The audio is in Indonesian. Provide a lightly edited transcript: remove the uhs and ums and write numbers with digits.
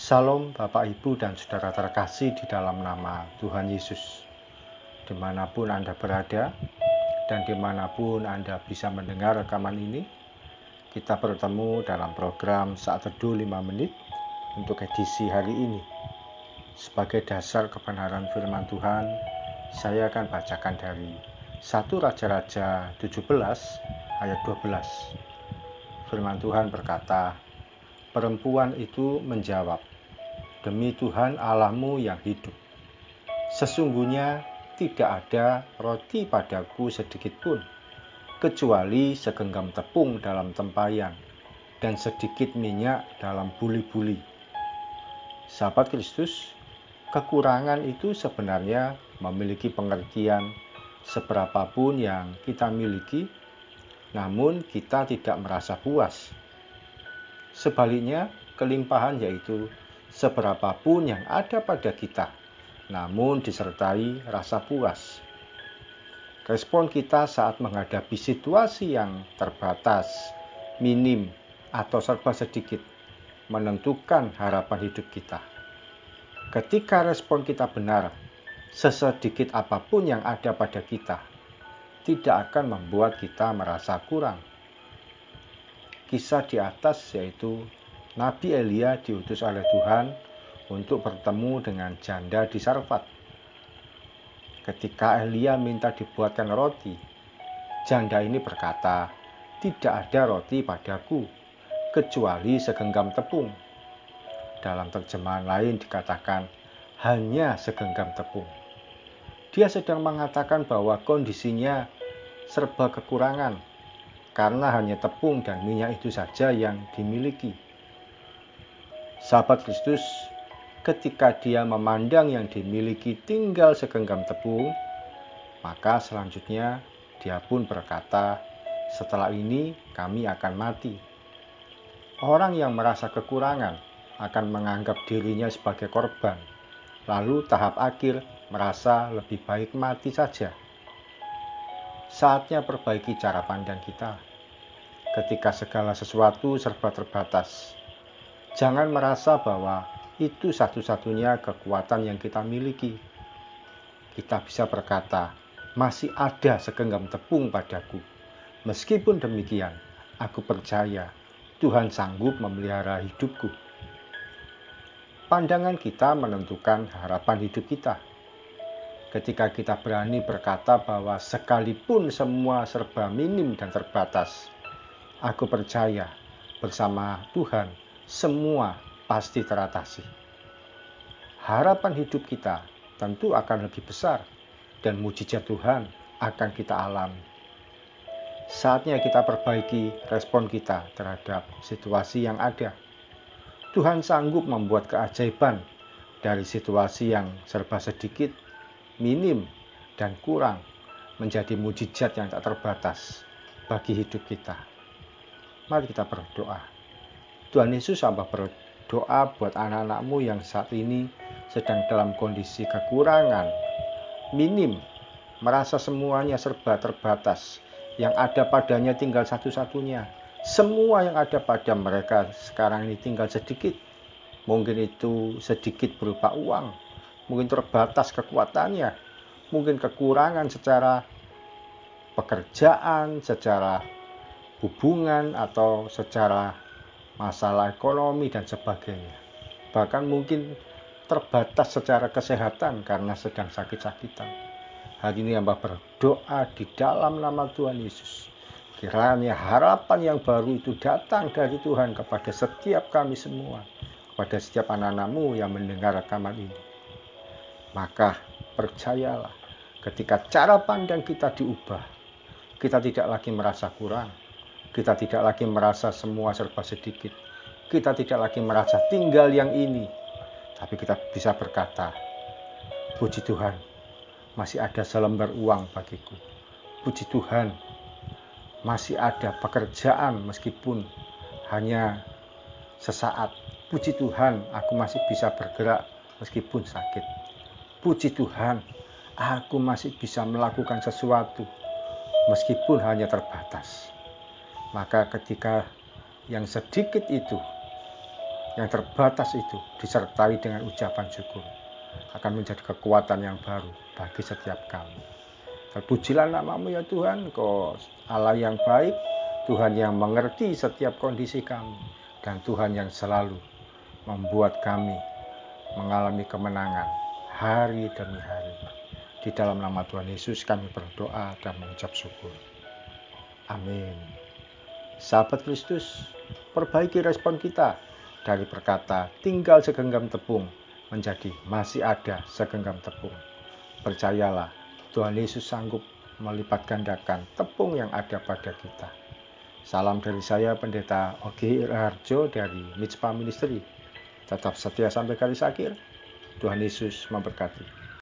Salam Bapak Ibu dan Saudara terkasih di dalam nama Tuhan Yesus. Dimanapun Anda berada dan dimanapun Anda bisa mendengar rekaman ini, kita bertemu dalam program Saat Teduh 5 Menit untuk edisi hari ini. Sebagai dasar kebenaran firman Tuhan, saya akan bacakan dari 1 Raja-Raja 17 ayat 12. Firman Tuhan berkata, perempuan itu menjawab, demi Tuhan Allahmu yang hidup, sesungguhnya tidak ada roti padaku sedikit pun, kecuali segenggam tepung dalam tempayan dan sedikit minyak dalam buli-buli. Sahabat Kristus, kekurangan itu sebenarnya memiliki pengertian seberapapun yang kita miliki, namun kita tidak merasa puas. Sebaliknya, kelimpahan yaitu seberapapun yang ada pada kita, namun disertai rasa puas. Respon kita saat menghadapi situasi yang terbatas, minim, atau serba sedikit menentukan harapan hidup kita. Ketika respon kita benar, sesedikit apapun yang ada pada kita tidak akan membuat kita merasa kurang. Kisah di atas yaitu Nabi Elia diutus oleh Tuhan untuk bertemu dengan janda di Sarfat. Ketika Elia minta dibuatkan roti, janda ini berkata, tidak ada roti padaku, kecuali segenggam tepung. Dalam terjemahan lain dikatakan, hanya segenggam tepung. Dia sedang mengatakan bahwa kondisinya serba kekurangan, karena hanya tepung dan minyak itu saja yang dimiliki. Sahabat Kristus, ketika dia memandang yang dimiliki tinggal segenggam tepung, maka selanjutnya dia pun berkata, setelah ini kami akan mati. Orang yang merasa kekurangan akan menganggap dirinya sebagai korban, lalu tahap akhir merasa lebih baik mati saja. Saatnya perbaiki cara pandang kita. Ketika segala sesuatu serba terbatas, jangan merasa bahwa itu satu-satunya kekuatan yang kita miliki. Kita bisa berkata, masih ada segenggam tepung padaku. Meskipun demikian, aku percaya Tuhan sanggup memelihara hidupku. Pandangan kita menentukan harapan hidup kita. Ketika kita berani berkata bahwa sekalipun semua serba minim dan terbatas, aku percaya bersama Tuhan semua pasti teratasi. Harapan hidup kita tentu akan lebih besar dan mujizat Tuhan akan kita alami. Saatnya kita perbaiki respon kita terhadap situasi yang ada. Tuhan sanggup membuat keajaiban dari situasi yang serba sedikit, minim, dan kurang menjadi mujizat yang tak terbatas bagi hidup kita. Mari kita berdoa. Tuhan Yesus, hamba berdoa buat anak-anak-Mu yang saat ini sedang dalam kondisi kekurangan, minim, merasa semuanya serba terbatas, yang ada padanya tinggal satu-satunya. Semua yang ada pada mereka sekarang ini tinggal sedikit. Mungkin itu sedikit berupa uang, mungkin terbatas kekuatannya, mungkin kekurangan secara pekerjaan, secara hubungan, atau secara masalah ekonomi dan sebagainya. Bahkan mungkin terbatas secara kesehatan karena sedang sakit-sakitan. Hari ini hamba berdoa di dalam nama Tuhan Yesus. Kiranya harapan yang baru itu datang dari Tuhan kepada setiap kami semua, kepada setiap anak-anak-Mu yang mendengar rekaman ini. Maka percayalah, ketika cara pandang kita diubah, kita tidak lagi merasa kurang, kita tidak lagi merasa semua serba sedikit, kita tidak lagi merasa tinggal yang ini, tapi kita bisa berkata, puji Tuhan, masih ada selembar uang bagiku. Puji Tuhan, masih ada pekerjaan meskipun hanya sesaat. Puji Tuhan, aku masih bisa bergerak meskipun sakit. Puji Tuhan, aku masih bisa melakukan sesuatu meskipun hanya terbatas. Maka ketika yang sedikit itu yang terbatas itu disertai dengan ucapan syukur akan menjadi kekuatan yang baru bagi setiap kami. Terpujilah nama-Mu ya Tuhan, Kau Allah yang baik, Tuhan yang mengerti setiap kondisi kami, dan Tuhan yang selalu membuat kami mengalami kemenangan hari demi hari. Di dalam nama Tuhan Yesus kami berdoa dan mengucap syukur. Amin. Sahabat Kristus, perbaiki respon kita dari berkata tinggal segenggam tepung menjadi masih ada segenggam tepung. Percayalah, Tuhan Yesus sanggup melipat gandakan tepung yang ada pada kita. Salam dari saya, Pendeta Ogi Raharjo dari Mitspa Ministry. Tetap setia sampai garis akhir. Tuhan Yesus memberkati.